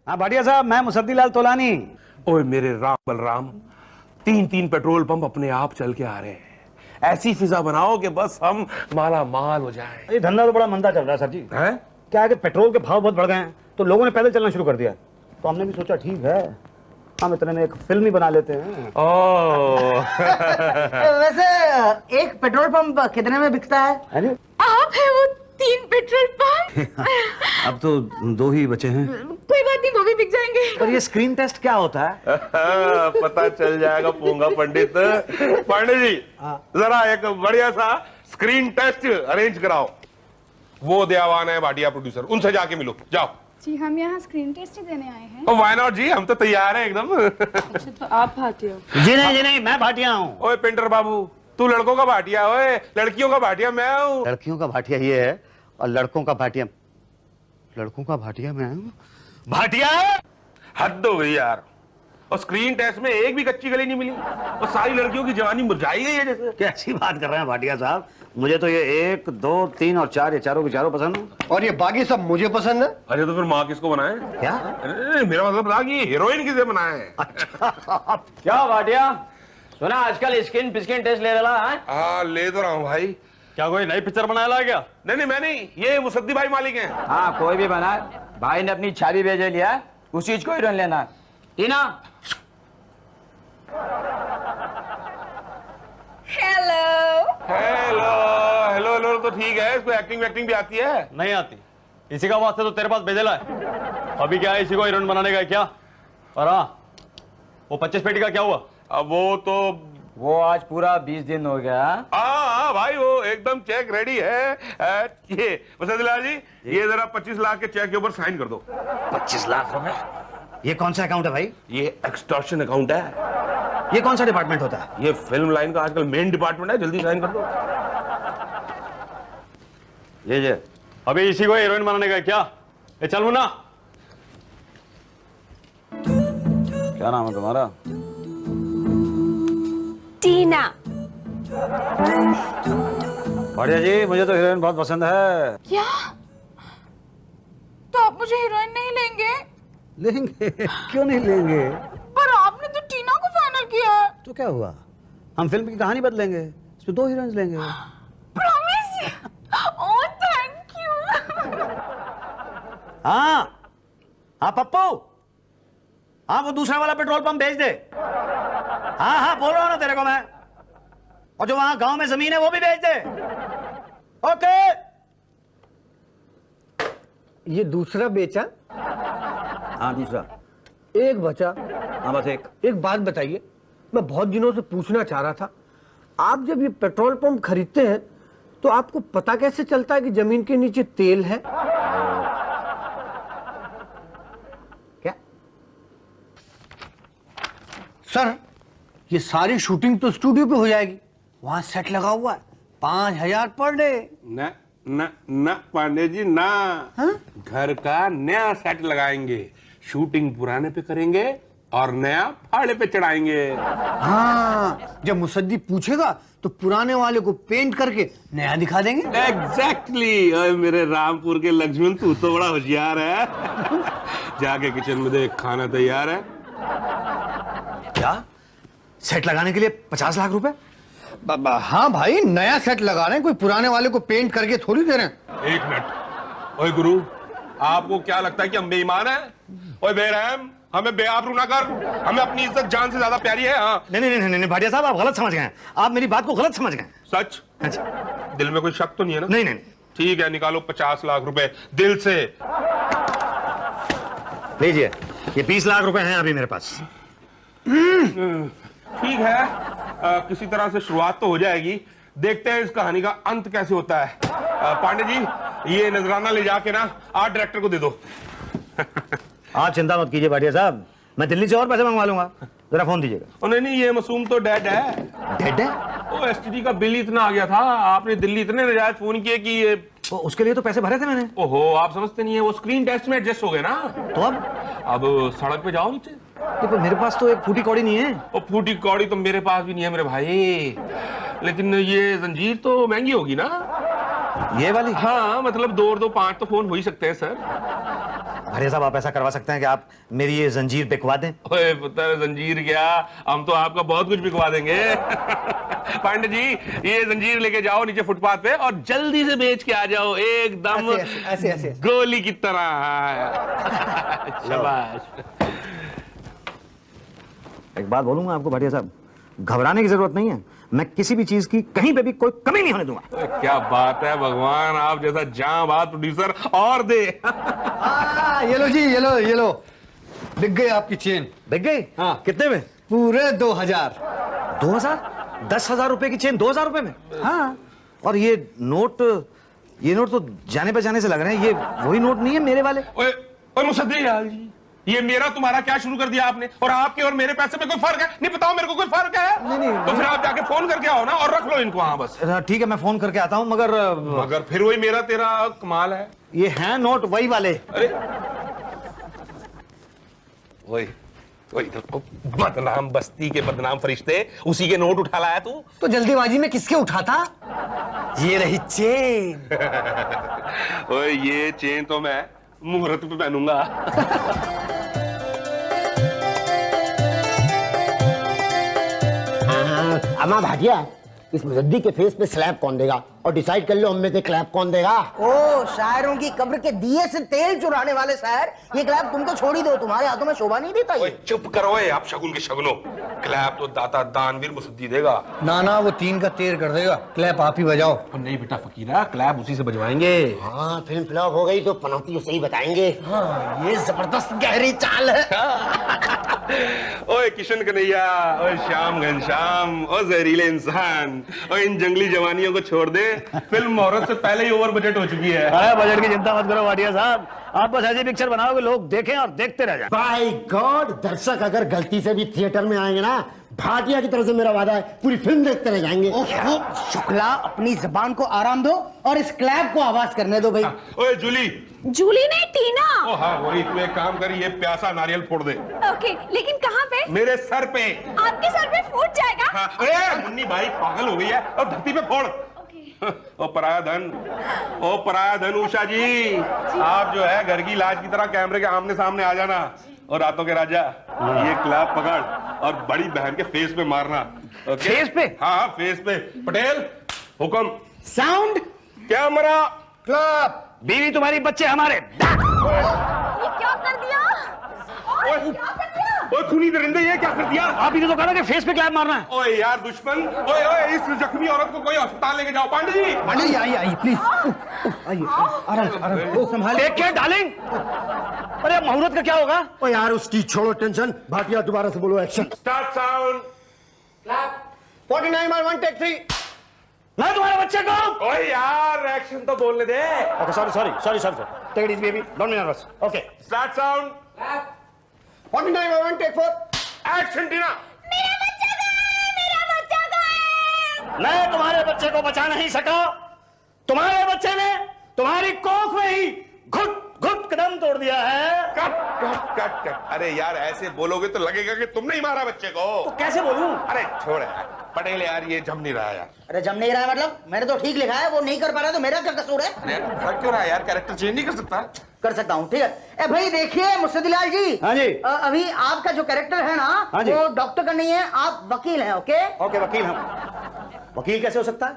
हाँ भाटिया साहब, मैं मुसद्दी लाल तोलानी। ओए मेरे राम बलराम, 3-3 पेट्रोल पंप अपने आप चल के आ रहे हैं। ऐसी फिजा बनाओ कि बस हम माला माल हो जाएं। ये धंधा तो बड़ा मंदा चल रहा है सर जी। हैं? क्या है कि पेट्रोल के भाव बहुत बढ़ गए हैं, तो लोगों ने पैदल चलना शुरू कर दिया। तो हमने भी सोचा ठीक है, हम इतने में एक फिल्म ही बना लेते हैं। वैसे एक पेट्रोल पंप कितने में बिकता है? आप है वो 3 पेट्रोल पंप। अब तो 2 ही बचे हैं। कोई बात नहीं, वो भी बिक जाएंगे। पर ये स्क्रीन टेस्ट क्या होता है? पता चल जाएगा पोंगा पंडित। पांडे जी, जरा एक बढ़िया सा स्क्रीन टेस्ट अरेंज कराओ। वो दयावान है भाटिया प्रोड्यूसर, उनसे जाके मिलो, जाओ। जी हम यहाँ स्क्रीन टेस्ट ही देने आए हैं। व्हाई नॉट जी, हम तो तैयार हैं एकदम। अच्छा तो आप भाटिया हो? जी नहीं, मैं भाटिया हूँ। ओए पेंटर बाबू, तू लड़कों का भाटिया, ओए लड़कियों का भाटिया मैं हूँ। लड़कियों का भाटिया ये है और लड़कों का भाटिया मैं हूँ। भाटिया हद हो गई यार। और स्क्रीन टेस्ट में एक भी कच्ची गली नहीं मिली और सारी लड़कियों की जवानी मुरझाई गई है जैसे। कैसी बात कर रहे हैं भाटिया साहब? मुझे तो ये 1, 2, 3 और 4 ये चारों के चारों पसंद है। और ये बाकी सब मुझे पसंद है। अरे तो फिर माँ किसको बनाए? क्या? अरे मेरा मतलब था कि हीरोइन किसे बनाए हैं? क्या भाटिया, सुना आजकल स्किन पिस्किन टेस्ट ले रहा है? हाँ ले तो रहा हूँ भाई। क्या कोई नई पिक्चर बनाया ला क्या? नहीं मैं नहीं, ये मुसद्दी भाई मालिक हैं। हाँ कोई भी बना, भाई ने अपनी छवि भेज लिया, उस चीज को ही रन लेना। टीना हेलो। हेलो हेलो हेलो तो ठीक है, इसको एक्टिंग वैक्टिंग भी आती है? नहीं आती, इसी का वास्ते तो तेरे पास भेजेला है। अभी क्या है, इसी को हीरोइन बनाने का है क्या? और हाँ, वो 25 पेटी का क्या हुआ? अब वो आज पूरा 20 दिन हो गया। हाँ भाई, वो एकदम चेक रेडी है। ये मुसद्दी जी, ये जरा 25 लाख के चेक के ऊपर साइन कर दो। 25 लाख रुपए? ये कौन सा अकाउंट है भाई? ये एक्सटॉर्शन अकाउंट है। ये कौन सा डिपार्टमेंट होता है? ये फिल्म लाइन का आजकल मेन डिपार्टमेंट है, जल्दी साइन कर दो। ये अभी इसी को हीरोइन बनाने का है क्या? ए चल मुन्ना। क्या नाम है तुम्हारा? टीना। भाटिया जी, मुझे तो हीरोइन बहुत पसंद है। क्या? तो आप मुझे हीरोइन नहीं लेंगे? लेंगे क्यों नहीं लेंगे? पर आपने तो टीना को फाइनल किया है। तो क्या हुआ, हम फिल्म की कहानी बदलेंगे, इसमें 2 हीरोइंस लेंगे। प्रॉमिस? Oh thank you. हाँ पप्पू, हाँ वो दूसरा वाला पेट्रोल पंप भेज दे। हाँ बोल रहा हूँ ना तेरे को मैं। और जो वहां गांव में जमीन है वो भी भेज दे। ओके। ये दूसरा बेचा, हाँ दूसरा एक बचा। हाँ बस एक बात बताइए, मैं बहुत दिनों से पूछना चाह रहा था, आप जब ये पेट्रोल पंप खरीदते हैं तो आपको पता कैसे चलता है कि जमीन के नीचे तेल है? क्या? सर, ये सारी शूटिंग तो स्टूडियो पे हो जाएगी, वहां सेट लगा हुआ है, 5000 पर डे। ना पांडे जी ना। घर का नया सेट लगाएंगे, शूटिंग पुराने पे करेंगे और नया फाड़े पे चढ़ाएंगे। हाँ, जब मुसद्दी पूछेगा तो पुराने वाले को पेंट करके नया दिखा देंगे। एग्जैक्टली। मेरे रामपुर के लक्ष्मण, तू तो बड़ा होशियार है। जाके किचन में देख, खाना तैयार है। क्या सेट लगाने के लिए 50 लाख रुपए? हाँ भाई, नया सेट लगा रहे हैं, कोई पुराने वाले को पेंट करके थोड़ी दे रहे हैं। 1 मिनट। ओए गुरु, आपको क्या लगता है कि हम बेईमान हैं? ओए बेरहम, हमें बेआबरू ना कर, हमें अपनी इज्जत जान से ज्यादा प्यारी है। हाँ नहीं भाटिया साहब, आप गलत समझ गए। आप मेरी बात को गलत समझ गए। सच? अच्छा। दिल में कोई शक तो नहीं है ना? नहीं। ठीक है, निकालो 50 लाख रुपए दिल से। लीजिए, ये 20 लाख रुपए हैं अभी मेरे पास। ठीक है, किसी तरह से शुरुआत तो हो जाएगी। देखते हैं इस कहानी का अंत कैसे होता है। पांडे जी, ये नजराना ले जाके ना आर्ट डायरेक्टर को दे दो। आप चिंता मत कीजिए भाटिया साहब, मैं दिल्ली से और पैसे मंगवा लूंगा। जरा फोन दीजिएगा। नहीं, ये मासूम तो डेड है। डेड है? वो एसटीडी का बिल इतना आ गया था, आपने दिल्ली इतने नजायज फोन किए कि ये। तो उसके लिए तो पैसे भरे थे मैंने। ओहो, आप समझते नहीं है, वो स्क्रीन टेस्ट में एडजस्ट हो गए ना। तो अब सड़क पे जाओ नीचे। देखो, मेरे पास तो एक फूटी कौड़ी नहीं है। वो फूटी कौड़ी तो मेरे पास भी नहीं है मेरे भाई, लेकिन ये जंजीर तो महंगी होगी ना। ये वाली? हाँ मतलब 2 और 2 5 तो फोन हो ही सकते हैं सर। भाटिया साहब आप ऐसा करवा सकते हैं कि आप मेरी ये जंजीर बिकवा दें? ओए पुत्र जंजीर क्या, हम तो आपका बहुत कुछ बिकवा देंगे। पांडे जी ये जंजीर लेके जाओ नीचे फुटपाथ पे और जल्दी से बेच के आ जाओ, एकदम ऐसे गोली की तरह। शाबाश। एक बात बोलूंगा आपको भाटिया साहब, घबराने की जरूरत नहीं है, मैं किसी भी चीज की कहीं पे भी कोई कमी नहीं होने दूंगा। ओए, क्या बात है भगवान, आप जैसा जांबाज प्रोड्यूसर और दे। ये लो जी, ये लो बिक गई आपकी चेन। बिक गई? हाँ। कितने में? पूरे 2000। 2000? 10,000 रुपए की चेन 2000 रुपए में? हाँ। और ये नोट तो जाने पहचाने से लग रहे हैं, ये वही नोट नहीं है मेरे वाले? ओए मुसद्दी यार जी, ये मेरा तुम्हारा क्या शुरू कर दिया आपने, और आपके और मेरे पैसे में कोई फर्क है? नहीं बताओ मेरे को, कोई फर्क है? नहीं। तो फिर आप जाके फोन करके आओ ना और रख लो इनको वहां बस। ठीक है मैं फोन करके आता हूं, मगर फिर वही मेरा तेरा कमाल है। ये हैं नोट वही वाले। अरे वही तो बदनाम बस्ती के बदनाम फरिश्ते, उसी के नोट उठा लाया तू। तो जल्दीबाजी में किसके उठाता? ये रही चेन। ओए ये चेन तो मैं मुहूर्त पे पहनूंगा। अम्मा भाटिया, इस मुजद्दी के फेस पे स्लैब कौन देगा, और डिसाइड कर लो हम में से क्लैप कौन देगा। ओ शायरों की कब्र के दिए से तेल चुराने वाले शायर, ये क्लैप तुम तो छोड़ ही दो, तुम्हारे हाथों में शोभा नहीं देता ओए ये। चुप करो आप शगुन के शगुनो, क्लैप तो दाता दानवीर मुसद्दी देगा। ना वो 3 का तेर कर देगा, क्लैप आप ही बजाओ। नहीं बेटा फकीरा, क्लैप उसी से बजवाएंगे। हाँ फिल्म फ्लॉप हो गई तो पनौती उसे ही बताएंगे। हाँ ये जबरदस्त गहरी चाल है। ओए किशन कन्हैया, ओए श्याम घनश्याम, ओ जहरीले इंसान, ओ इन जंगली जवानियों को छोड़ दे, फिल्म औरत से पहले ही ओवर बजट हो चुकी है। अरे बजट की चिंता मत करो भाटिया साहब, आप बस ऐसी पिक्चर बनाओगे लोग देखें और देखते रह जाएं। बाय गॉड, दर्शक अगर गलती से भी थिएटर में आएंगे ना, भाटिया की तरफ से मेरा वादा है पूरी फिल्म देखते रह जाएंगे। शुक्ला अपनी जबान को आराम दो और इस क्लैप को आवाज करने दो भाई। ओए जूली। जूली नहीं, टीना। ओ हाँ वही, तू एक काम कर, ये प्यासा नारियल फोड़ दे। ओके, लेकिन कहाँ पे? मेरे सर पे। आपके सर पे फूट जाएगा। हाँ, अरे मुन्नी भाई पागल हो गई है, और धरती पे फोड़। ओ पराया धन उषा जी, आप जो है घर की लाज की तरह कैमरे के आमने सामने आ जाना, और रातों के राजा ये क्लैप पकड़ और बड़ी बहन के फेस पे मारना। ओके? फेस पे? हाँ फेस पे। पटेल हुक्म। Sound camera clap. बीवी तुम्हारी, बच्चे हमारे। ये क्या कर दिया? ओए, क्या कर दिया? ओए खूनी दरिंदे, ये क्या कर दिया? आप ही ने तो कहा ना कि फेस पे क्लैप मारना है। ओए यार दुश्मन, ओए इस जख्मी औरत को कोई अस्पताल लेके जाओ। पांडे जी आइए प्लीज, आइए आराम से संभाल। Take care darling. अरे मुहूर्त का क्या होगा? ओ यार उसकी छोड़ो टेंशन, भाटिया दोबारा से बोलो action. Start sound. 49 by 1 take 3। मैं तुम्हारे बच्चे को। ओए यार एक्शन तो बोलने दे। Okay sorry sir, take it easy baby, don't be nervous. Okay start sound. 49 by 1 take 4। Action Tina. मेरा बच्चा कहाँ है? मैं तुम्हारे बच्चे को बचा नहीं सका, तुम्हारे बच्चे ने तुम्हारी कोख में ही घुट कदम तोड़ दिया है। कट। अरे यार ऐसे बोलोगे तो लगेगा कि तुमने ही मारा बच्चे को। तो कैसे बोलूं? अरे छोड़ यार पटेल, यार ये जम नहीं रहा यार। अरे जम नहीं रहा है मतलब? मैंने तो ठीक लिखा है, वो नहीं कर पा रहा तो मेरा क्या कसूर है? अरे यार फर्क क्यों रहा है यार, कैरेक्टर चेंज नहीं कर सकता? कर सकता हूँ, ठीक है। ए भाई देखिए मुर्शिदलाल जी। हाँ जी। अभी आपका जो कैरेक्टर है ना, हाँ जी। वो डॉक्टर का नहीं है, आप वकील हैं। ओके ओके वकील हम। वकील कैसे हो सकता है?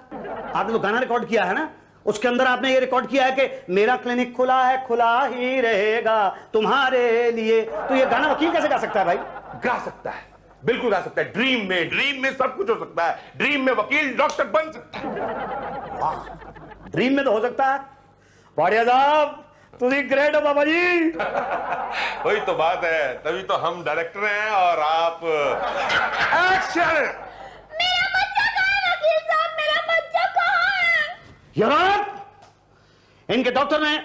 आपने तो गाना रिकॉर्ड किया है ना, उसके अंदर आपने ये रिकॉर्ड किया है कि मेरा क्लिनिक खुला है, खुला ही रहेगा तुम्हारे लिए। तो ये गाना वकील कैसे गा सकता है भाई? गा सकता है, बिल्कुल गा सकता है। ड्रीम में सब कुछ हो सकता है। ड्रीम में वकील डॉक्टर बन सकता है। ड्रीम में तो हो सकता है। भाटिया साहब तुझी ग्रेट हो बाबा जी। वही तो बात है, तभी तो हम डायरेक्टर हैं और आप एक्शन। मेरा बच्चा कहाँ है? वकील साहब, मेरा बच्चा कहाँ है? यार इनके डॉक्टर ने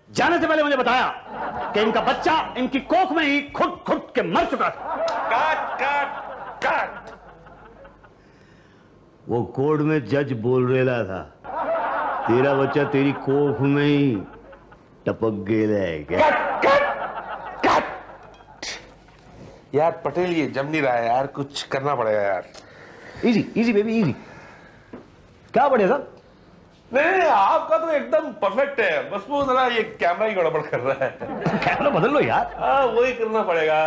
जाने से पहले मुझे बताया कि इनका बच्चा इनकी कोख में ही खुद के मर चुका था। कट। वो कोर्ट में जज बोल रेला था, तेरा बच्चा तेरी कोख में ही टपक गेला है क्या? कट। यार पटेल ये जम नहीं रहा है यार, कुछ करना पड़ेगा यार। Easy baby easy. क्या बढ़िया साहब? नहीं, आपका तो एकदम परफेक्ट है, बस वो जरा ये कैमरा ही गड़बड़ कर रहा है। कैमरा बदल लो यार। हाँ, वही करना पड़ेगा।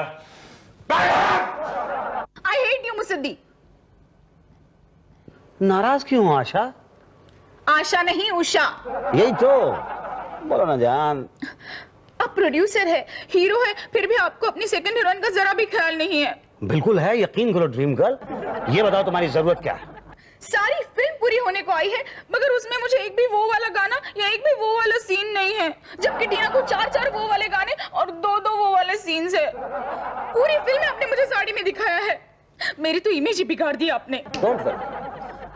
I hate you Musaddi. नाराज क्यों हो आशा? आशा नहीं उषा। यही तो, बोलो ना जान। आप प्रोड्यूसर है, हीरो है, फिर भी आपको अपनी सेकंड हीरोइन का जरा भी ख्याल नहीं है। बिल्कुल है, यकीन करो ड्रीम गर्ल। ये बताओ तुम्हारी जरूरत क्या है? सारी फिल्म पूरी होने को आई है, मगर उसमें मुझे एक भी वो वाला गाना या एक भी वो वाला सीन नहीं है, जबकि टीना को 4-4 वो वाले गाने और 2-2 वो वाले सीन्स है। पूरी फिल्म में आपने मुझे साड़ी में दिखाया है, मेरी तो इमेज ही बिगाड़ दी आपने। डोंट वरी,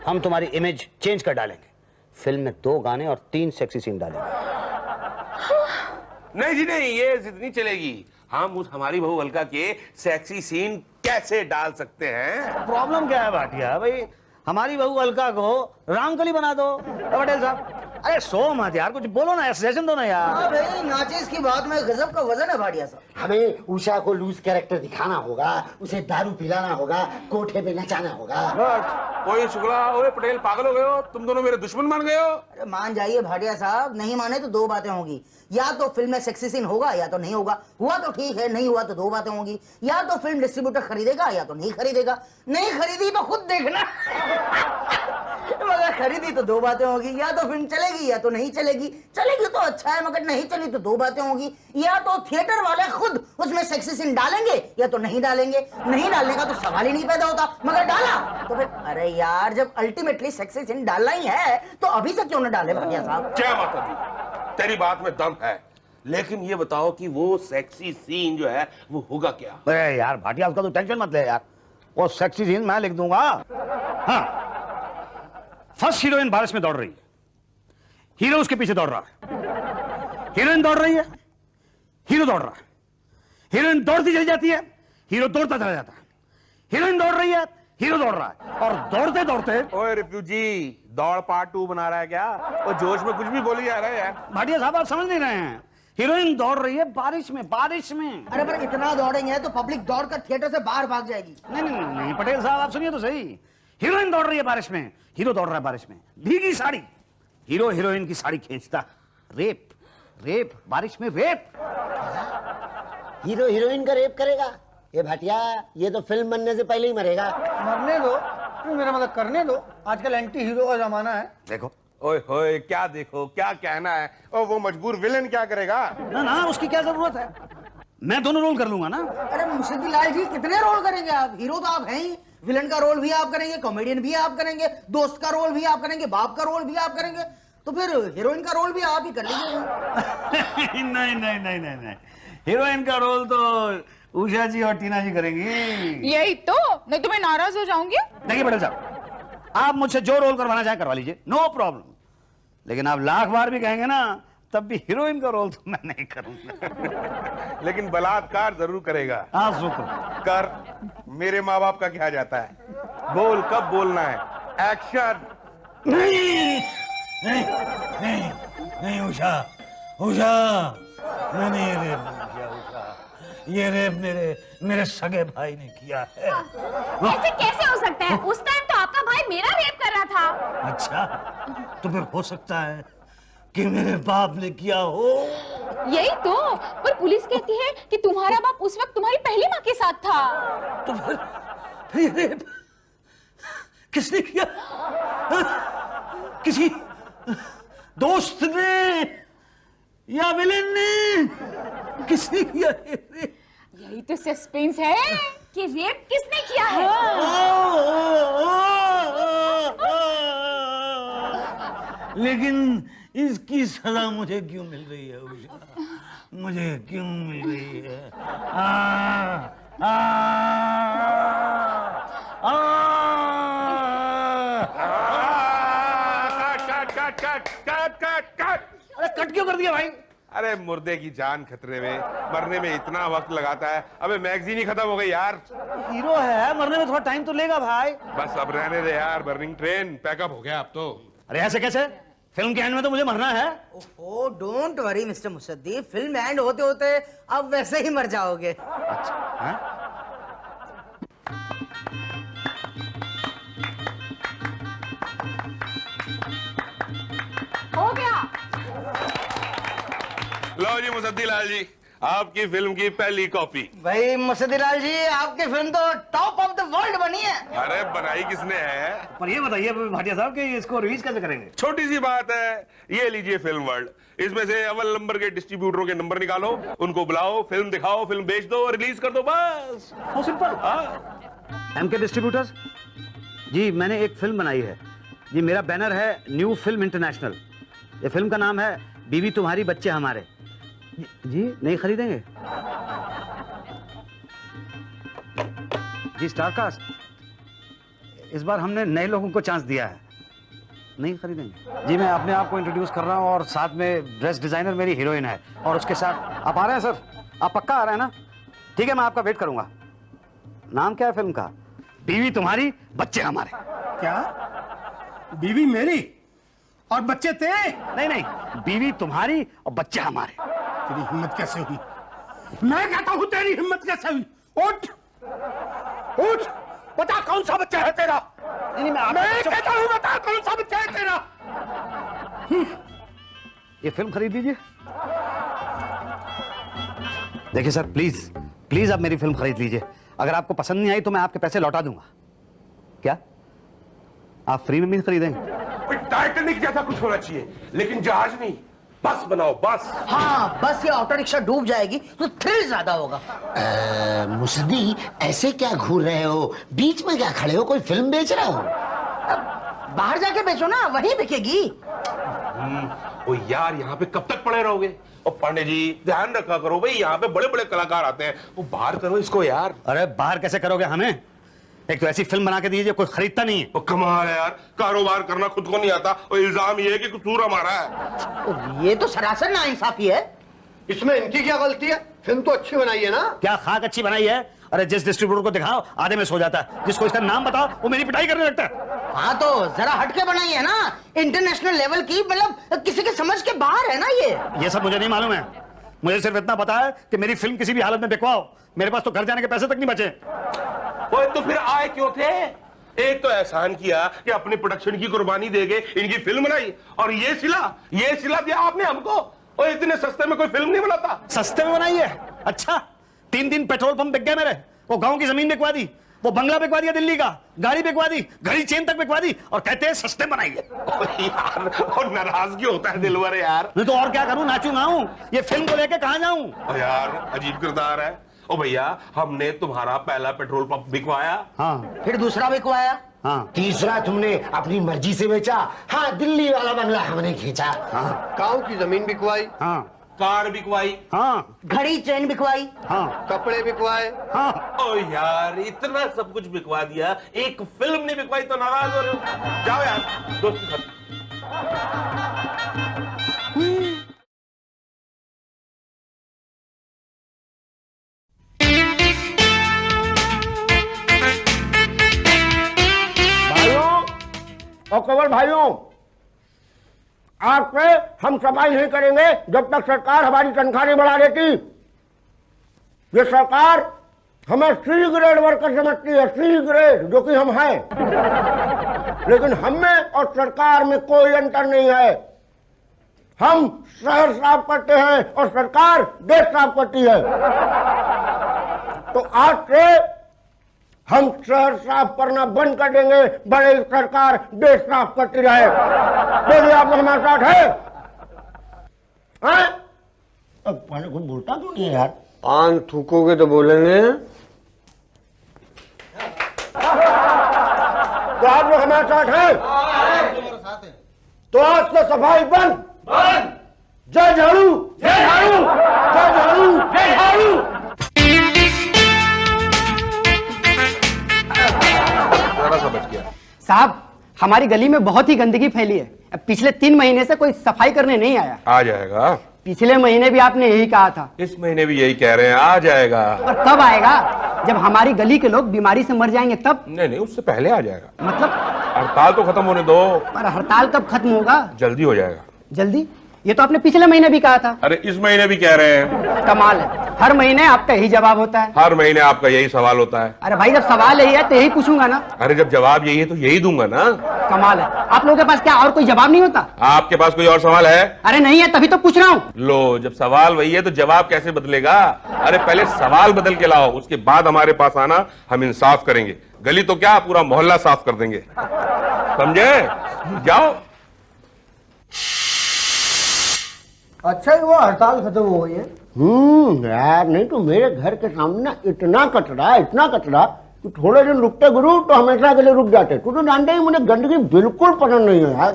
हम तुम्हारी इमेज चेंज कर डालेंगे। फिल्म में 2 गाने और 3 सेक्सी सीन डालेंगे। नहीं जी नहीं, ये जिद नहीं चलेगी। हम उस हमारी बहू अलका के सेक्सी सीन कैसे डाल सकते हैं? प्रॉब्लम क्या है भाटिया भाई? हमारी बहू अलका को रामकली बना दो। पटेल साहब, अरे सो मत यार, कुछ बोलो ना, एक्सप्रेशन दो ना यार। हाँ भाई, नाचिस की बात में गजब का वजन है भाटिया साहब। हमें उषा को लूज कैरेक्टर दिखाना होगा, उसे दारू पिलाना होगा, कोठे पे नचाना होगा। ओए शुक्ला, ओए पटेल, पागल हो गए हो? तुम दोनों मेरे दुश्मन मान गए हो? अरे मान जाइए भाटिया साहब, नहीं माने तो 2 बातें होंगी। या तो फिल्म में सेक्सी सीन होगा या तो नहीं होगा। हुआ तो ठीक है, नहीं हुआ तो 2 बातें होंगी। या तो फिल्म डिस्ट्रीब्यूटर खरीदेगा या तो नहीं खरीदेगा। नहीं खरीदी तो खुद देखना। मगर खरीदी तो 2 बातें होगी। या तो फिल्म चलेगी या तो नहीं चलेगी। चलेगी तो अच्छा है, मगर नहीं चली तो 2 बातें होगी। या तो थिएटर वाले खुद उसमें सेक्सी सीन डालेंगे या तो नहीं डालेंगे। नहीं डालने का तो सवाल ही नहीं पैदा होता, मगर डाला तो फिर अरे यार, जब अल्टीमेटली सेक्सी सीन डालना ही है तो अभी से क्यों न डाले भाटिया साहब? क्या बात है, तेरी बात में दम है, लेकिन ये बताओ कि वो सेक्सी सीन जो है वो होगा क्या? अरे यार भाटिया, उसका तो टेंशन मत ले यार, वो सेक्सी सीन मैं लिख दूंगा। हाँ, फर्स्ट हीरोइन बारिश में दौड़ रही है, हीरो उसके पीछे दौड़ रहा है। हीरोइन दौड़ रही है, हीरो दौड़ रहा है। हीरोइन दौड़ती चली जाती है, हीरो दौड़ता चला जाता है। हीरोइन दौड़ रही है, हीरो दौड़ रहा है, और दौड़ते दौड़ते। ओए रिफ्यूजी, दौड़ पार्ट 2 बना रहा है क्या? वो जोश में कुछ भी बोली जा रहा है यार। भाटिया साहब, आप समझ नहीं रहे हैं। हीरोइन दौड़ रही है बारिश में, बारिश में। अरे पर इतना दौड़ेंगे तो पब्लिक दौड़कर थिएटर से बाहर भाग जाएगी। नहीं नहीं नहीं, नहीं पटेल साहब, आप सुनिए तो सही। हीरोइन दौड़ रही है बारिश में, हीरो दौड़ रहा है बारिश में, भीगी साड़ी। हीरो हीरोइन की साड़ी खींचता। रेप, रेप, बारिश में रेप। हीरो हीरोइन का रेप करेगा? ये भाटिया, ये तो फिल्म बनने से पहले ही मरेगा। मरने दो, मेरा मतलब करने दो। आजकल एंटी हीरो का जमाना है। देखो, ओए होए, क्या देखो, क्या कहना है? और वो मजबूर विलेन क्या करेगा? ना ना, उसकी क्या जरूरत है? मैं दोनों रोल कर लूंगा ना। अरे मुर्शिदी लाल जी, कितने रोल करेंगे आप? हीरो तो आप हैं ही, विलन का रोल भी आप करेंगे, कॉमेडियन भी आप करेंगे, दोस्त का रोल भी आप करेंगे, बाप का रोल भी आप करेंगे, तो फिर हीरोइन का रोल भी आप ही कर लीजिए। नहीं नहीं नहीं नहीं नहीं, हीरोइन का रोल तो उषा जी और टीना जी करेंगी। यही तो, नहीं तो मैं नाराज हो जाऊंगी। देखिए पटेल साहब, आप मुझसे जो रोल करवाना चाहे करवा लीजिए, नो प्रॉब्लम। लेकिन आप लाख बार भी कहेंगे ना, तब भी हीरोइन का रोल तो मैं नहीं करूंगा। लेकिन बलात्कार जरूर करेगा। हाँ शुक्र। कर, मेरे माँ बाप का क्या जाता है? बोल, कब बोलना है? एक्शन। नहीं नहीं नहीं नहीं, उषा, उषा, मैंने ये रेप नहीं किया उषा। ये रेप मेरे सगे भाई ने किया है। ऐसे कैसे हो सकता है? उस टाइम तो आपका भाई मेरा रेप कर रहा था। अच्छा, तो फिर हो सकता है कि मेरे बाप ने किया हो। यही तो, पर पुलिस कहती है कि तुम्हारा बाप उस वक्त तुम्हारी पहली माँ के साथ था। तो फिर ये रेप किसने किया? किसी दोस्त ने या विलेन ने? किसने किया ये रेप? यही तो सस्पेंस है कि रेप किसने किया है? लेकिन इसकी सजा मुझे क्यों मिल रही है उषा? मुझे क्यों मिल रही है? अरे कट क्यों कर दिया भाई? अरे मुर्दे की जान खतरे में, मरने में इतना वक्त लगाता है। अबे मैगजीन ही खत्म हो गई यार। हीरो है, मरने में थोड़ा टाइम तो लेगा भाई। बस अब रहने दे यार, बर्निंग ट्रेन पैकअप हो गया अब तो। अरे ऐसे कैसे? फिल्म के एंड में तो मुझे मरना है। Oh don't worry mister Musaddi, film and होते होते अब वैसे ही मर जाओगे। अच्छा, हाँ? लो जी मुसद्दी लाल जी, आपकी फिल्म की पहली कॉपी। भाई मुसद्दीलाल जी, आपकी फिल्म तो टॉप ऑफ द वर्ल्ड बनी है। अरे बनाई किसने है? पर ये बताइए भाटिया साहब कि इसको रिलीज कैसे करेंगे? छोटी सी बात है, ये लीजिए फिल्म वर्ल्ड, इसमें से अव्वल नंबर के डिस्ट्रीब्यूटरों के नंबर निकालो, उनको बुलाओ, फिल्म दिखाओ, फिल्म बेच दो, रिलीज कर दो, बस। How simple. हाँ एमके डिस्ट्रीब्यूटर्स जी, मैंने एक फिल्म बनाई है जी, मेरा बैनर है न्यू फिल्म इंटरनेशनल। ये फिल्म का नाम है बीवी तुम्हारी बच्चे हमारे। जी नहीं खरीदेंगे? जी स्टारकास्ट, इस बार हमने नए लोगों को चांस दिया है, नहीं खरीदेंगे? जी मैं अपने आप को इंट्रोड्यूस कर रहा हूँ और साथ में ड्रेस डिजाइनर मेरी हीरोइन है और उसके साथ आप आ रहे हैं सर? आप पक्का आ रहे हैं ना? ठीक है, मैं आपका वेट करूंगा। नाम क्या है फिल्म का? बीवी तुम्हारी बच्चे हमारे। क्या? बीवी मेरी और बच्चे तेरे? नहीं नहीं, बीवी तुम्हारी और बच्चे हमारे। तेरी हिम्मत कैसे हुई? मैं कहता हूँ तेरी हिम्मत कैसे हुई? उठ उठ, बता कौन सा बच्चा है तेरा? नहीं, मैं कहता हूँ बता कौन सा बच्चा है तेरा? ये फिल्म खरीद लीजिए। देखिए सर, प्लीज प्लीज आप मेरी फिल्म खरीद लीजिए। अगर आपको पसंद नहीं आई तो मैं आपके पैसे लौटा दूंगा। क्या आप फ्री में भी खरीदेंगे? टाइटैनिक जैसा कुछ होना चाहिए, लेकिन जहाज नहीं, बस बनाओ, बस। हाँ, बस ये ऑटो रिक्शा डूब जाएगी तो थ्रिल ज्यादा होगा। मुसद्दी, ऐसे क्या घूर रहे हो? बीच में क्या खड़े हो? कोई फिल्म बेच रहे हो? बाहर जाके बेचो ना, वहीं बिकेगी। ओ यार, यहाँ पे कब तक पड़े रहोगे? और पांडे जी ध्यान रखा करो भाई, यहाँ पे बड़े बड़े कलाकार आते हैं, वो बाहर करो इसको यार। अरे बाहर कैसे करोगे हमें? एक तो ऐसी फिल्म बना के दीजिए, कोई खरीदता नहीं है। वो कमाल है यार, कारोबार करना खुद को नहीं आता और इल्जाम ये है कि कसूर हमारा है। ये तो सरासर नाइंसाफी है। इसमें इनकी क्या गलती है? फिल्म तो अच्छी बनाई है ना? क्या खाक अच्छी बनाई है? अरे जिस डिस्ट्रीब्यूटर को दिखाओ आधे में सो जाता है, जिसको इसका नाम बताओ वो मेरी पिटाई करने लगता है। हाँ तो जरा हटके बनाई है ना, इंटरनेशनल लेवल की, मतलब किसी के समझ के बाहर है ना ये सब मुझे नहीं मालूम है। मुझे सिर्फ इतना पता है कि मेरी फिल्म किसी भी हालत में बिकवाओ, मेरे पास तो घर जाने के पैसे तक नहीं बचे। ओए तो फिर आए क्यों थे? एक तो एहसान किया कि अपनी प्रोडक्शन की कुर्बानी देके इनकी फिल्म बनाई, और ये सिला दिया आपने हमको। और इतने सस्ते में कोई फिल्म नहीं बनाता। सस्ते में बनाई है? अच्छा, 3 पेट्रोल पंप बिक गए मेरे, वो गांव की जमीन बिकवा दी, वो बंगला बिकवा दिया दिल्ली का, गाड़ी बिकवा दी, घड़ी चेन तक बिकवा दी, और कहते हैं सस्ते बनाइए। यार, और नाराजगी होता है दिलवर यार। नहीं तो और क्या करूं, नाचूं गाऊं? ये फिल्म को लेके कहां जाऊं? यार अजीब किरदार है। ओ भैया, हमने तुम्हारा पहला पेट्रोल पंप बिकवाया, हाँ फिर दूसरा बिकवाया, हाँ तीसरा तुमने अपनी मर्जी से बेचा। हाँ, दिल्ली वाला बंगला हमने खींचा। हाँ गांव की जमीन बिकवाई, हाँ कार बिकवाई, हाँ घड़ी चेन बिकवाई, हाँ कपड़े बिकवाए। हाँ। ओ यार, इतना सब कुछ बिकवा दिया, एक फिल्म नहीं बिकवाई तो नाराज हो रहे हो? जाओ यार, दोस्ती खत्म। और केवल भाइयों, आज से हम सफाई नहीं करेंगे जब तक सरकार हमारी तनख्वाह नहीं बढ़ा देती। ये सरकार हमें सी ग्रेड वर्कर समझती है, सी ग्रेड, जो कि हम हैं। लेकिन हम में और सरकार में कोई अंतर नहीं है। हम शहर साफ करते हैं और सरकार देश साफ करती है। तो आज से हम शहर साफ करना बंद कर देंगे, बड़े सरकार देश साफ करती रहे। बोलिए, आप लोग हमारे साथ है? अब पहले कुछ बोलता क्यों नहीं है यार? पान थूकोगे तो बोलेंगे। तो आप लोग हमारे साथ है? तो आज से सफाई बंद। जय झाड़ू, जय झाड़ू, जय झाड़ू, जय झाड़ू। साहब, हमारी गली में बहुत ही गंदगी फैली है। अब पिछले 3 महीने से कोई सफाई करने नहीं आया। आ जाएगा। पिछले महीने भी आपने यही कहा था। इस महीने भी यही कह रहे हैं, आ जाएगा। और कब आएगा? जब हमारी गली के लोग बीमारी से मर जाएंगे तब? नहीं, उससे पहले आ जाएगा। मतलब हड़ताल तो खत्म होने दो। पर हड़ताल कब खत्म होगा? जल्दी हो जाएगा। जल्दी? ये तो आपने पिछले महीने भी कहा था। अरे इस महीने भी कह रहे हैं। कमाल है, हर महीने आपका यही जवाब होता है। हर महीने आपका यही सवाल होता है। अरे भाई, जब सवाल यही है तो यही पूछूंगा ना। अरे जब जवाब यही है तो यही दूंगा ना। कमाल है, आप लोगों के पास क्या और कोई जवाब नहीं होता? आपके पास कोई और सवाल है? अरे नहीं है, तभी तो पूछ रहा हूँ। लो, जब सवाल वही है तो जवाब कैसे बदलेगा? अरे पहले सवाल बदल के लाओ, उसके बाद हमारे पास आना, हम इंसाफ करेंगे। गली तो क्या, पूरा मोहल्ला साफ कर देंगे, समझे? जाओ। अच्छा ही वो हड़ताल खत्म हो गई है। यार, नहीं तो मेरे घर के सामने ना इतना कचरा कि थोड़े दिन रुकते गुरु तो हमेशा के लिए रुक जाते। तू तो जानते ही मुझे गंदगी बिल्कुल पसंद नहीं है यार।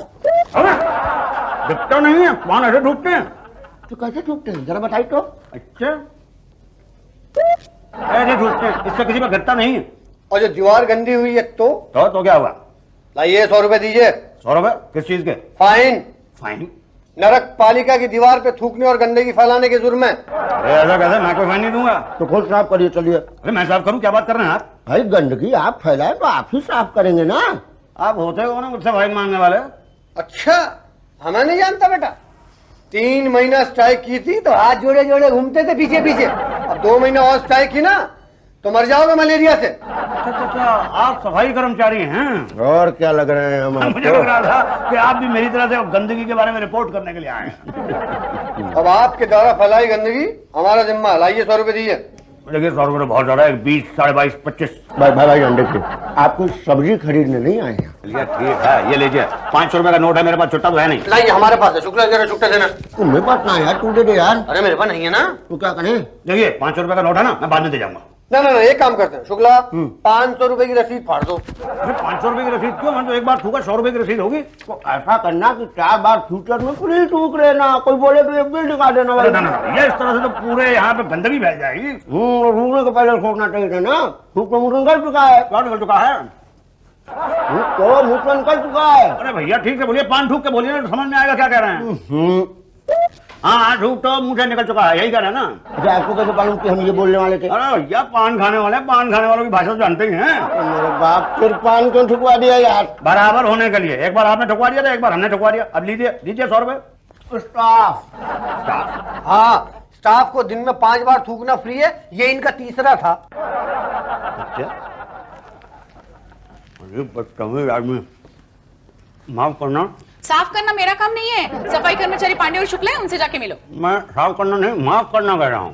दिखता नहीं है, पान ऐसे ठूकते हैं। तो कैसे ठूकते हैं, जरा बताई तो। अच्छा, ऐसे ठूकते हैं, इससे किसी पर गिरता नहीं है। और जो दीवार गंदी हुई है तो क्या हुआ? लाइए 100 रुपए दीजिए। 100 रुपए किस चीज के? फाइन। फाइन? नरक पालिका की दीवार पे थूकने और गंदगी फैलाने के जुर्म में। अरे ऐसा कैसे, मैं कोई फाइन नहीं दूंगा। तो खुद साफ करिए, चलिए। अरे मैं साफ करूं, क्या बात कर रहे हैं आप? भाई गंदगी आप फैलाए तो आप ही साफ करेंगे ना। आप होते हो ना मुझसे फाइन मांगने वाले। अच्छा, हमें नहीं जानता बेटा। 3 महीना स्ट्राइक की थी तो हाथ जोड़े जोड़े घूमते थे पीछे पीछे। अब 2 महीना और स्ट्राइक की ना तो मर जाओगे मलेरिया से। अच्छा, आप सफाई कर्मचारी हैं? और क्या लग रहे हैं हम मुझे लग रहा था कि आप भी मेरी तरह से गंदगी के बारे में रिपोर्ट करने के लिए आए हैं। अब आपके द्वारा फैलाई गंदगी हमारा जिम्मा। लाइए 100 रुपए दीजिए। देखिए 100 रुपये बहुत ज्यादा है, 20, 22.5, 25। भाई अंडे के आप कोई सब्जी खरीदने नहीं आए हैं। चलिए ठीक है, ये लीजिए 500 रुपए का नोट है मेरे पास, छुट्टा तो है नहीं। लाइए, हमारे पास है। शुक्ला जरा छुट्टा देना। मेरे पास ना यार, तू दे दे यार। अरे मेरे पास नहीं है ना। तू क्या करें? देखिए 500 रुपए का नोट है ना, मैं बाद में दे जाऊंगा। ना, एक काम करते हैं शुक्ला, 500 रुपए की रसीद फाड़ दो। 500 रुपए की रसीद क्यों? मैंने तो एक बार थूका, 100 रुपए की रसीद होगी। तो ऐसा करना कि 4 बार फ्यूचर में पूरी थूक लेना। कोई बोले तो ये बिल दिखा देना भाई। ये इस तरह से तो पूरे यहाँ पे गंदगी फैल जाएगी। थूकने के पहले सोचना चाहिए था ना। थूक तो मुझे निकल चुका है। क्या निकल चुका है? तो मुझ पर निकल चुका है। अरे भैया ठीक है, बोलिए, पान थूक के बोलिए ना, तो समझ में आएगा क्या कह रहे हैं। हाँ, थूक तो मुंह से निकल चुका है, यही कह रहे हैं ना। अच्छा, आपको कैसे मालूम कि हम ये बोलने वाले थे? अरे भैया पान खाने वाले, पान खाने वालों की भाषा तो जानते ही हैं। मेरे बाप, फिर पान क्यों ठुकवा दिया यार? बराबर होने के लिए। एक बार आपने ठुकवा दिया था, एक बार हमने ठुकवा दिया। अब लीजिए 100 रुपए। स्टाफ। हाँ, स्टाफ को दिन में 5 बार थूकना फ्री है। ये इनका तीसरा था। अरे बदतमीज आदमी, माफ करना। साफ करना मेरा काम नहीं है, सफाई कर्मचारी पांडे और शुक्ला है, उनसे जाके मिलो। मैं साफ करना नहीं, माफ करना कह रहा हूँ।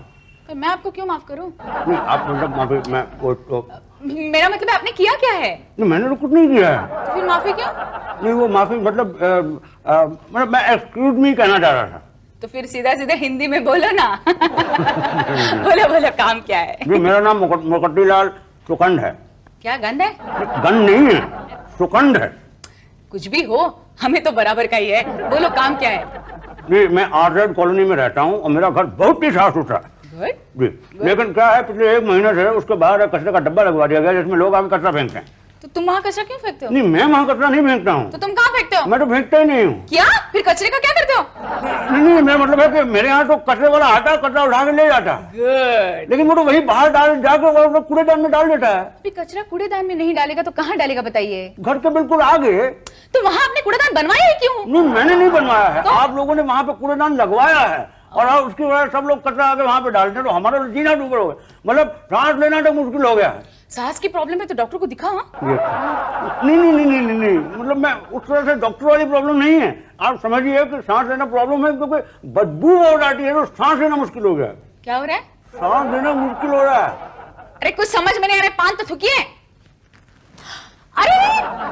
तो मैं आपको क्यों माफ करूं? नहीं, आप मतलब माफी, मैं तो मेरा मतलब है, आपने किया क्या है? नहीं, मैंने तो कुछ नहीं किया है। तो फिर माफी क्यों? नहीं, वो माफी मतलब मैं एक्सक्यूज मी कहना चाह रहा था। तो फिर सीधा सीधा हिंदी में बोलो ना। बोलो काम क्या है? जी, मेरा नाम मुकट्टीलाल सुकंड है। क्या गंद है? गंद नहीं है, सुकंड है। कुछ भी हो, हमें तो बराबर का ही है। बोलो काम क्या है? जी, मैं आर्ट कॉलोनी में रहता हूँ और मेरा घर बहुत ही साफ सुथरा है। गुड। जी, लेकिन क्या है, पिछले 1 महीने से उसके बाहर कचरे का डब्बा लगवा दिया गया जिसमें लोग आके कचरा फेंकते हैं। तो तुम वहाँ कचरा क्यों फेंकते हो? नहीं, मैं वहाँ कचरा नहीं फेंकता हूँ। तो तुम कहाँ फेंकते हो? मैं तो फेंकता ही नहीं हूँ। क्या? फिर कचरे का क्या करते हो? नहीं, मेरा मतलब है कि मेरे यहाँ तो कचरे वाला आता है, कचरा उठा के ले जाता है। गुड। लेकिन वो तो वही बाहर डाल जाकर कूड़ेदान में डाल देता है। कचरा कूड़ेदान में नहीं डालेगा तो कहाँ डालेगा बताइए? घर के बिल्कुल आगे। तो वहाँ आपने कूड़ेदान बनवाया है क्यों? नहीं, मैंने नहीं बनवाया है, तो? आप लोगों ने वहाँ पे कूड़ेदान लगवाया है और अब उसकी वजह से सब लोग कचरा आके वहाँ पे डालते हैं, तो हमारा तो जीना डूबा हो गया। मतलब सांस लेना तो मुश्किल हो गया है। सांस की प्रॉब्लम है तो डॉक्टर को दिखा। नहीं, मतलब मैं उस तरह से डॉक्टर वाली प्रॉब्लम नहीं है। आप समझिए कि सांस लेना प्रॉब्लम है क्योंकि बदबू बहुत आती है तो सांस लेना मुश्किल हो गया। क्या हो रहा है? सांस लेना मुश्किल हो रहा है। अरे कुछ समझ में नहीं आ रहा, पान तो थूकिए। अरे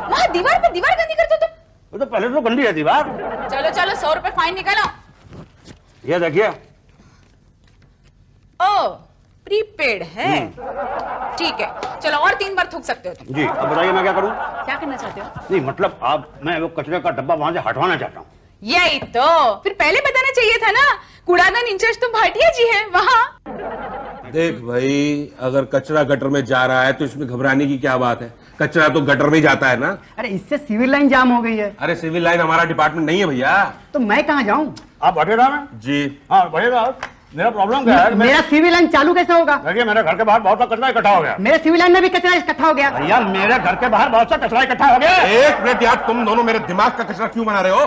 वहाँ दीवार गंदी करते हो तुम। वो तो पहले तो गंदी है दीवार। चलो 100 रुपए फाइन निकालो। ये देखिए। ओ, प्रीपेड है। ठीक है, चलो और 3 बार थूक सकते हो तुम। जी, अब बताइए मैं क्या करूं? क्या करना चाहते हो? नहीं, मतलब मैं वो कचरे का डब्बा वहां से हटवाना चाहता हूँ। यही तो, फिर पहले बताना चाहिए था ना। कूड़ादान इंचार्ज तो भाटिया जी है वहाँ। देख भाई, अगर कचरा गटर में जा रहा है तो इसमें घबराने की क्या बात है? कचरा तो गटर में जाता है ना। अरे इससे सिविल लाइन जाम हो गई है। अरे सिविल लाइन हमारा डिपार्टमेंट नहीं है भैया। तो मैं कहाँ जाऊँ? आप बढ़े रहो। जी हाँ, बढ़े रहो। मेरा प्रॉब्लम क्या है? मेरा सीवी लाइन चालू कैसे होगा? देखिए मेरे घर के बाहर बहुत सा कचरा इकट्ठा हो गया। मेरे सीवी लाइन में भी कचरा इकट्ठा हो गया। भैया मेरे घर के बाहर बहुत सा कचरा इकट्ठा हो गया। एक मिनट यार, तुम दोनों मेरे दिमाग का कचरा क्यों बना रहे हो?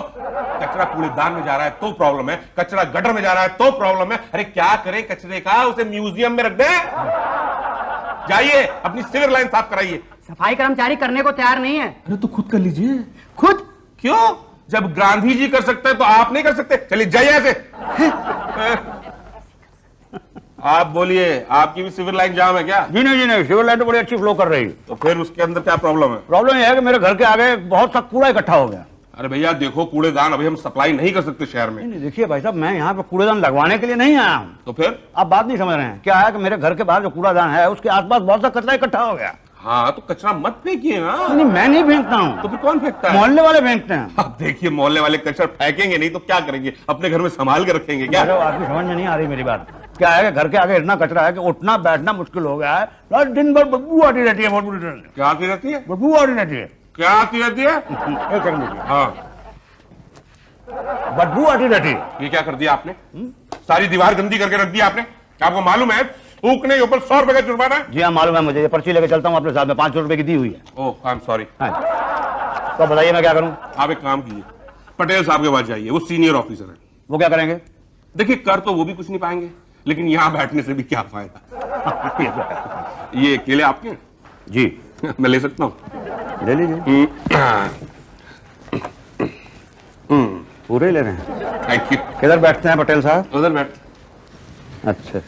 कचरा कूड़ेदान में जा रहा है तो प्रॉब्लम है, कचरा गटर में जा रहा है तो प्रॉब्लम है। अरे क्या करें कचरे का? उसे म्यूजियम में रख दें? जाइए अपनी सिविल लाइन साफ कराइए। सफाई कर्मचारी करने को तैयार नहीं है। अरे तो खुद कर लीजिए। खुद? क्यों? जब गांधी जी कर सकते हैं तो आप नहीं कर सकते? चलिए जाइए ऐसे। आप बोलिए, आपकी भी सिविल लाइन जाम है क्या? जी नहीं, सिविल लाइन तो बड़ी अच्छी फ्लो कर रही है। तो फिर उसके अंदर क्या प्रॉब्लम है? प्रॉब्लम यह है कि मेरे घर के आगे बहुत सा कूड़ा इकट्ठा हो गया। अरे भैया देखो, कूड़ेदान अभी हम सप्लाई नहीं कर सकते शहर में। नहीं देखिए भाई साहब, मैं यहाँ पे कूड़ेदान लगवाने के लिए नहीं आया हूँ। तो फिर आप बात नहीं समझ रहे हैं। क्या है कि मेरे घर के बाहर जो कूड़ादान है उसके आसपास बहुत सा कचरा इकट्ठा हो गया। हाँ तो कचरा मत फेंकिए ना। नहीं मैं नहीं फेंकता हूँ। तो फिर कौन फेंकता है? मोहल्ले वाले फेंकते हैं। अब देखिए, मोहल्ले वाले कचरा फेंकेंगे नहीं तो क्या करेंगे? अपने घर में संभाल के रखेंगे क्या? अरे आपकी समझ में नहीं आ रही मेरी बात। क्या है कि घर के आगे इतना कचरा है कि उठना बैठना मुश्किल हो गया है। रात दिन भर बदबू आती रहती है, बहुत बुरी तरह से। क्या आती रहती है? बदबू आती रहती है। क्या आती रहती है? एक सेकंड रुकिए। हाँ, बदबू आती रहती है। ये क्या कर दिया आपने? सारी दीवार गंदी करके रख दी आपने। आपको मालूम है थूकने के ऊपर 100 रुपए का जुर्माना है? जी हाँ मालूम है मुझे। ये पर्ची लेके चलता हूँ अपने साथ में, 500 रुपए की दी हुई है। ओह आई एम सॉरी। तो बताइए मैं क्या करूँ? आप एक काम कीजिए, पटेल साहब के पास जाइए, वो सीनियर ऑफिसर है। वो क्या करेंगे? देखिए कर तो वो भी कुछ नहीं पाएंगे, लेकिन यहाँ बैठने से भी क्या फायदा। ये केले आपके हैं? जी मैं ले सकता हूँ? ले लीजिए। पूरे ले रहे हैं? Thank you. किधर बैठते हैं पटेल साहब? उधर बैठ। अच्छा,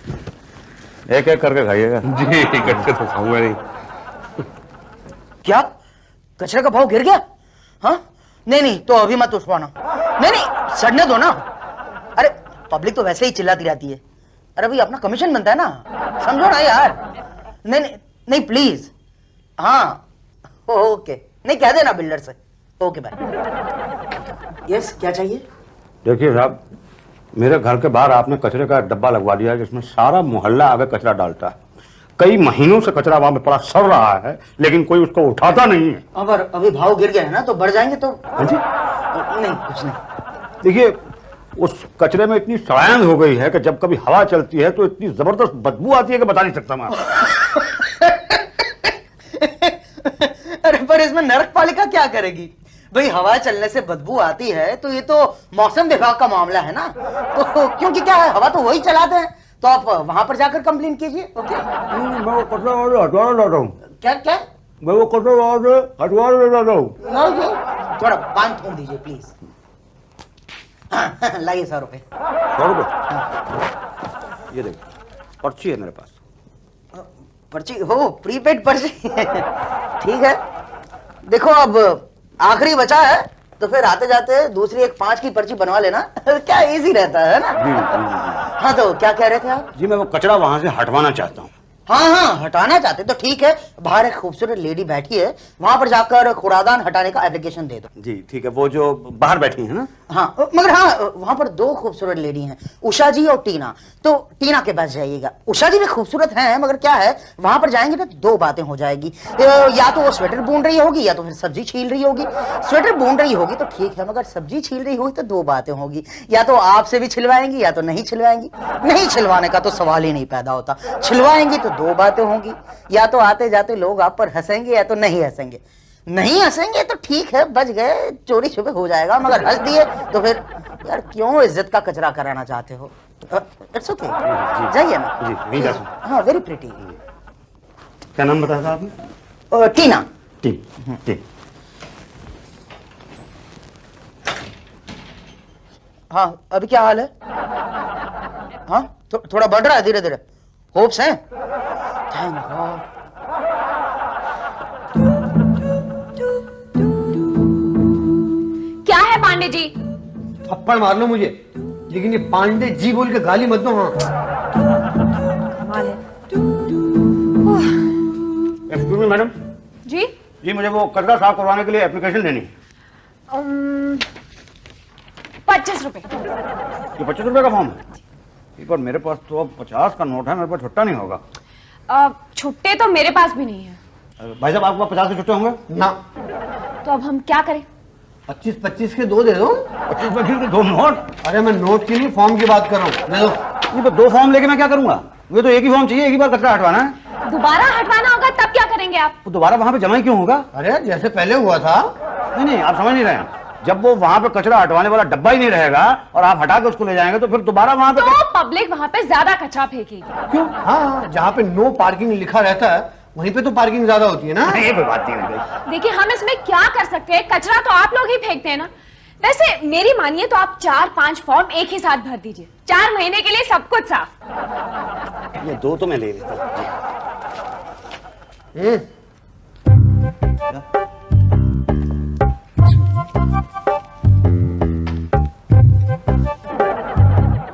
एक एक करके खाइएगा। जी इकट्ठे तो खाऊंगा नहीं। क्या कचरे का भाव गिर गया? हाँ नहीं तो अभी मत उठवाना। नहीं सड़ने दो ना। अरे पब्लिक तो वैसे ही चिल्लाती रहती है। अरे भाई अपना कमीशन बनता है ना, समझो ना यार। नहीं प्लीज। हाँ ओके, नहीं कह देना बिल्डर से। Okay bye. यस क्या चाहिए? देखिए साहब, मेरे घर के बाहर आपने कचरे का डब्बा लगवा दिया है जिसमें सारा मोहल्ला आगे कचरा डालता है। कई महीनों से कचरा वहां पे पड़ा सड़ रहा है, लेकिन कोई उसको उठाता नहीं है। अगर अभी भाव गिर गया है ना तो बढ़ जाएंगे तो। हाँ जी? नहीं कुछ नहीं। देखिए उस कचरे में इतनी सड़ांध हो गई है कि जब कभी हवा चलती है तो इतनी जबरदस्त बदबू आती है कि बता नहीं सकता मैं। अरे पर इसमें नरक पालिका क्या करेगी भाई? हवा चलने से बदबू आती है तो ये तो मौसम विभाग का मामला है ना। तो क्योंकि क्या है, हवा तो वही चलाते हैं। तो आप वहां पर जाकर कंप्लेन कीजिए। ओके मैं वो कचरा हटवा देता हूँ। क्या मैं वो कचरा हटवा देता हूँ। थोड़ा पान थूम दीजिए प्लीज। हाँ, लाइए 100 रुपए। 100 रुपए? ये देखो पर्ची है मेरे पास। पर्ची हो, प्रीपेड पर्ची। ठीक है, देखो अब आखिरी बचा है तो फिर आते जाते दूसरी एक 5 की पर्ची बनवा लेना। क्या इजी रहता है ना। हाँ तो क्या कह रहे थे आप? जी मैं वो कचरा वहां से हटवाना चाहता हूँ। हाँ हटाना चाहते तो ठीक है। बाहर एक खूबसूरत लेडी बैठी है, वहां पर जाकर कूड़ादान हटाने का एप्लीकेशन दे दो। जी ठीक है, वो जो बाहर बैठी है ना। हाँ मगर हाँ वहां पर 2 खूबसूरत लेडी हैं, उषा जी और टीना। तो टीना के पास जाइएगा। उषा जी भी खूबसूरत हैं मगर क्या है, वहां पर जाएंगे ना 2 बातें हो जाएगी। या तो वो स्वेटर बुन रही होगी या तो फिर सब्जी छील रही होगी। स्वेटर बुन रही होगी तो ठीक है, मगर सब्जी छील रही होगी तो 2 बातें होगी। या तो आपसे भी छिलवाएंगी या तो नहीं छिलवाएंगी। नहीं छिलवाने का तो सवाल ही नहीं पैदा होता। छिलवाएंगी तो 2 बातें होंगी। या तो आते जाते लोग आप पर हंसेंगे या तो नहीं हंसेंगे। नहीं हंसेंगे तो ठीक है, बच गए, चोरी छुपे हो जाएगा। मगर हंस दिए तो फिर यार क्यों इज्जत का कचरा कराना चाहते हो? इट्स ओके, जाइए ना। जी नहीं जा सकता। हाँ वेरी प्रिटी। क्या नाम बताया था आपने? टीना। ठीक। हाँ अभी क्या हाल है? हाँ थोड़ा बढ़ रहा है धीरे धीरे। होप्स हैं? Thank God. क्या है पांडे जी? थप्पड़ मार लो मुझे, लेकिन ये पांडे जी बोल के गाली मत दो। हाँ एक्सक्यूज मी मैडम। जी मुझे वो कचरा साफ करवाने के लिए एप्लीकेशन देनी है। 25 रुपए। ये 25 रुपए का फॉर्म है? एक बार मेरे पास तो 50 का नोट है, मेरे पास छुट्टा नहीं होगा। छुट्टे तो मेरे पास भी नहीं है। भाई साहब आपके पास 50 के छुट्टे होंगे ना? तो अब हम क्या करें? 25-25 के 2 दे दो। 25 के 2 नोट? अरे मैं नोट की नहीं, फॉर्म की बात कर रहा हूँ। दे दो। ये तो 2 फॉर्म लेके मैं क्या करूंगा? मुझे तो एक ही फॉर्म चाहिए, एक ही बार कचरा हटवाना है। दोबारा हटवाना होगा तब क्या करेंगे आप? वो दोबारा वहां पे जमा ही क्यों होगा? अरे जैसे पहले हुआ था। नहीं, आप समझ नहीं रहे हैं। जब वो वहां पे कचरा हटवाने वाला डब्बा ही नहीं रहेगा और आप हटा के उसको ले जाएंगे तो फिर दोबारा वहां पे तो पब्लिक वहाँ पे ज्यादा कचरा फेंकेगी। क्यों? हाँ, जहाँ पे नो पार्किंग लिखा रहता है वहीं पे तो पार्किंग ज्यादा होती है ना। ये कोई बात नहीं है। देखिए हम इसमें क्या कर सकते हैं, कचरा तो आप लोग ही फेंकते हैं ना। वैसे मेरी मानिए तो आप 4-5 फॉर्म एक ही साथ भर दीजिए, 4 महीने के लिए सब कुछ साफ। ये 2 तो मैं ले लेता हूँ।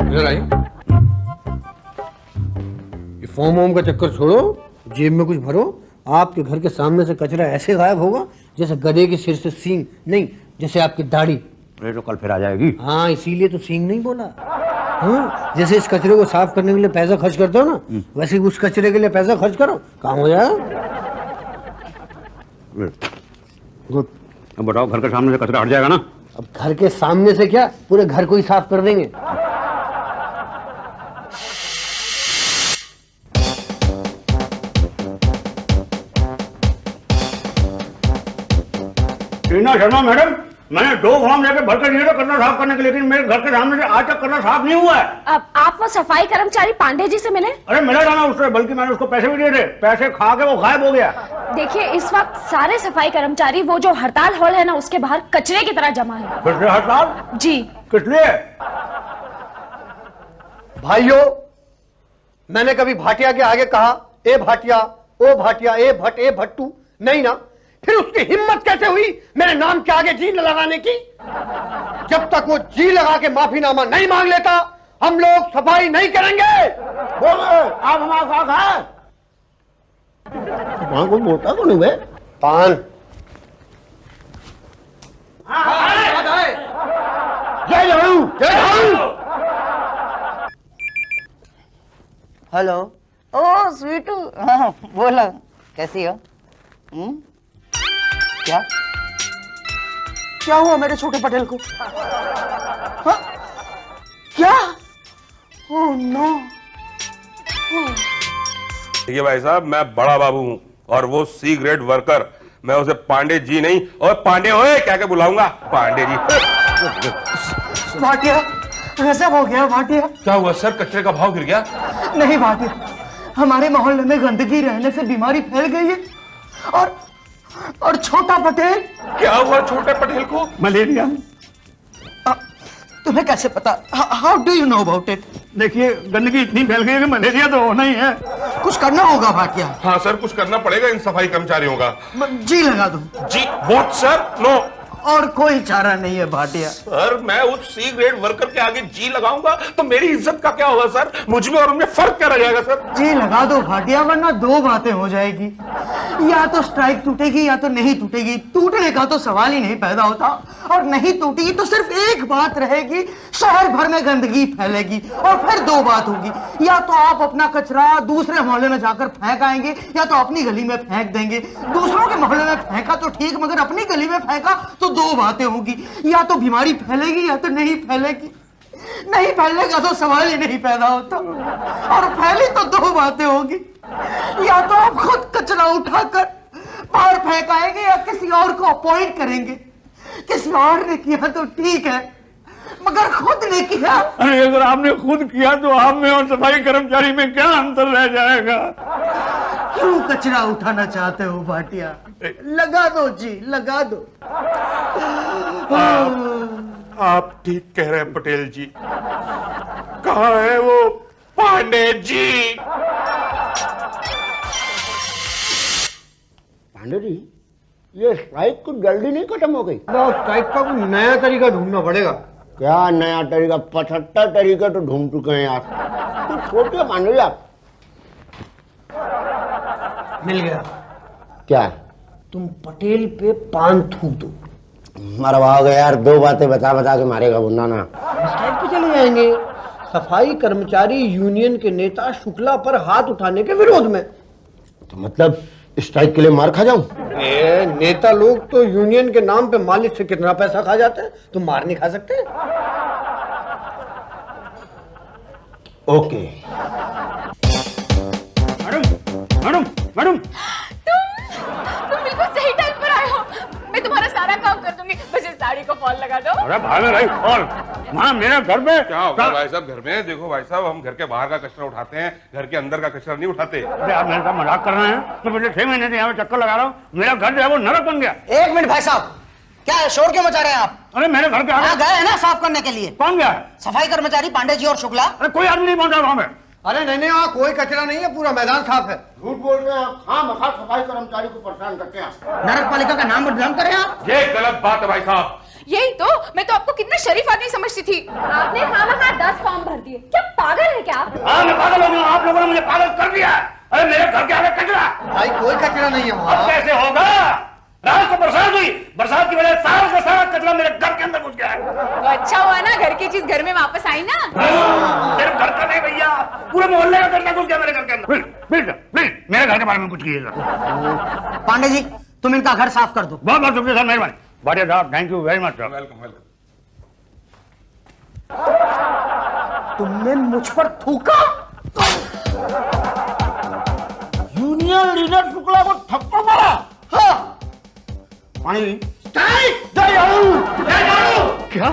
इधर आइए। ये फॉर्म वॉर्म का चक्कर छोड़ो, जेब में कुछ भरो। आपके घर के सामने से कचरा ऐसे गायब होगा जैसे गधे के सिर से सींग नहीं, जैसे आपकी दाढ़ी। अरे तो कल फिर आ जाएगी। हाँ, इसीलिए तो सींग नहीं बोला। हाँ, जैसे इस कचरे को साफ करने के लिए पैसा खर्च करते हो ना, वैसे उस कचरे के लिए पैसा खर्च करो, काम हो जाएगा। गुड। अब बताओ, घर के सामने से कचरा हट जाएगा ना? अब घर के सामने से क्या, पूरे घर को ही साफ कर देंगे। टीना शर्मा मैडम, मैंने 2 फॉर्म लेके भर कर दिए थे कचरा साफ करने के लिए, लेकिन मेरे घर के सामने से आज तक कचरा साफ नहीं हुआ है। अब आप वो सफाई कर्मचारी पांडे जी से मिले? अरे मिला था ना उससे, बल्कि मैंने उसको पैसे भी दिए थे। पैसे खा के वो गायब हो गया। देखिए इस वक्त सारे सफाई कर्मचारी वो जो हड़ताल हॉल है ना उसके बाहर कचरे की तरह जमा है। फिर से हड़ताल? जी। किस लिए? भाइयों, मैंने कभी भाटिया के आगे कहा ए भाटिया, ओ भाटिया, ए भट्ट, ए भट्टू? नहीं ना। फिर उसकी हिम्मत कैसे हुई मेरे नाम के आगे जी लगाने की? जब तक वो जी लगा के माफीनामा नहीं मांग लेता हम लोग सफाई नहीं करेंगे। बोलो, आप हमारा साथ है? वहां को बोलता कौन है? पान। जय झाड़ू, जय झाड़ू। हेलो। ओ स्वीटू, हाँ बोलो, कैसी हो? क्या क्या हुआ मेरे छोटे पटेल को? हाँ? क्या? Oh no. देखिए भाई साहब, मैं बड़ा बाबू हूँ और वो सी ग्रेड वर्कर, मैं उसे पांडे जी नहीं और पांडे ओए क्या क्या बुलाऊंगा, पांडे जी। भाटिया, ऐसा हो गया भाटिया। क्या हुआ सर, कचरे का भाव गिर गया? नहीं भाटिया, हमारे मोहल्ले में गंदगी रहने से बीमारी फैल गई है और छोटा पटेल। क्या हुआ छोटे पटेल को? मलेरिया। तुम्हें कैसे पता? How do you know about it? देखिए, गंदगी इतनी फैल गई है कि मलेरिया तो होना ही है। कुछ करना होगा भाटिया। हाँ सर, कुछ करना पड़ेगा इन सफाई कर्मचारियों का। जी लगा दो। जी व्हाट सर? नो। और कोई चारा नहीं है भाटिया। सर मैं उस सी ग्रेड वर्कर के आगे जी लगाऊंगा तो मेरी इज्जत का क्या होगा सर? मुझ में और उनमें फर्क क्या रह जाएगा सर? जी लगा दो भाटिया, वरना 2 बातें हो जाएगी। या तो स्ट्राइक टूटेगी या तो नहीं टूटेगी। टूटने का तो सवाल ही नहीं पैदा होता, और नहीं टूटेगी तो सिर्फ एक बात रहेगी, शहर भर में गंदगी फैलेगी। और फिर 2 बात होगी, या तो आप अपना कचरा दूसरे मोहल्ले में जाकर फेंक आएंगे या तो अपनी गली में फेंक देंगे। दूसरों के मोहल्ले में फेंका तो ठीक, मगर अपनी गली में फेंका तो 2 बातें होंगी, या तो बीमारी फैलेगी या तो नहीं फैलेगी। नहीं फैलेगा तो सवाल ही नहीं पैदा होता, और फैली तो 2 बातें होगी, या तो आप खुद कचरा उठाकर बाहर फेंक आएंगे या किसी और को अपॉइंट करेंगे। किसी और ने किया तो ठीक है, मगर खुद ने किया। अरे अगर आपने खुद किया तो आप में और सफाई कर्मचारी में क्या अंतर रह जाएगा? क्यों कचरा उठाना चाहते हो भाटिया? लगा दो जी, लगा दो। आप ठीक कह रहे हैं पटेल जी। कहाँ है वो पांडे जी? पांडे जी, ये स्ट्राइक कुछ जल्दी नहीं खत्म हो गई? स्ट्राइक का कोई नया तरीका ढूंढना पड़ेगा। क्या नया तरीका? 75 तरीके तो ढूंढ चुके हैं यार। तो सोचिए पांडे जी, आप मिल गया। क्या? तुम पटेल पे पान थूक दो। मरवाओगे यार, 2 बातें बता बता के मारेगा बुन्ना ना। स्ट्राइक पे चले जाएंगे। सफाई कर्मचारी यूनियन के नेता शुक्ला पर हाथ उठाने के विरोध में। तो मतलब स्ट्राइक के लिए मार खा जाऊं? नेता लोग तो यूनियन के नाम पे मालिक से कितना पैसा खा जाते हैं, तुम मार नहीं खा सकते? ओके। मैडम मैडम मैडम, तुम बिल्कुल सही टाइम पर आए हो। मैं तुम्हारा सारा काम कर दूंगी, बस इस साड़ी को फॉल लगा दो। अरे भाई भाई और वहाँ मेरे घर में क्या होगा भाई साहब घर में? देखो भाई साहब, हम घर के बाहर का कचरा उठाते हैं, घर के अंदर का कचरा नहीं उठाते। अरे आप मेरे साथ मजाक कर रहे हैं? तो पिछले 6 महीने से यहाँ पे चक्कर लगा रहा हूँ, मेरा घर जो है वो नरक बन गया। एक मिनट भाई साहब, क्या है, शोर क्यों मचा रहे हैं आप? अरे मेरे घर के आगे हाँ, गए हैं ना साफ करने के लिए। कौन गया है? सफाई कर्मचारी पांडे जी और शुक्ला। अरे कोई आदमी नहीं पहुंचा वहां पे। अरे नहीं, वहाँ कोई कचरा नहीं है, पूरा मैदान साफ है। झूठ बोल रहे हैं आप, खामखा सफाई कर्मचारी को परेशान करते हैं। नरक पालिका का नाम बदनाम करें आप। ये गलत बात है भाई साहब। यही तो, मैं तो आपको कितना शरीफ आदमी समझती थी। आपने खामखा 10 फॉर्म भर दिए, क्या पागल है क्या आप? हाँ मैं पागल हो गया, आप लोगों ने मुझे पागल कर दिया। अरे मेरे घर के आगे कचरा, भाई कोई कचरा नहीं है अब वहाँ। कैसे होगा? रात को बरसात हुई, बरसात की वजह से सारा का सारा कचरा मेरे घर के अंदर घुस गया है। तो अच्छा हुआ ना, घर की चीज घर में वापस आई ना। सिर्फ घर का नहीं भैया, पूरे मोहल्ले का कचरा घुस गया मेरे घर के अंदर। प्लीज प्लीज मेरे घर के बारे में कुछ कीजिएगा। पांडे जी, तुम इनका घर साफ कर दो। बहुत बहुत शुक्रिया सर, मेहरबानी। भाटिया साहब, thank you very much sir. Welcome welcome. तुमने मुझ पर थूका? यूनियन लीडर शुक्ला को थप्पड़ मारा? हाँ। पानी जय झाड़ू! क्या?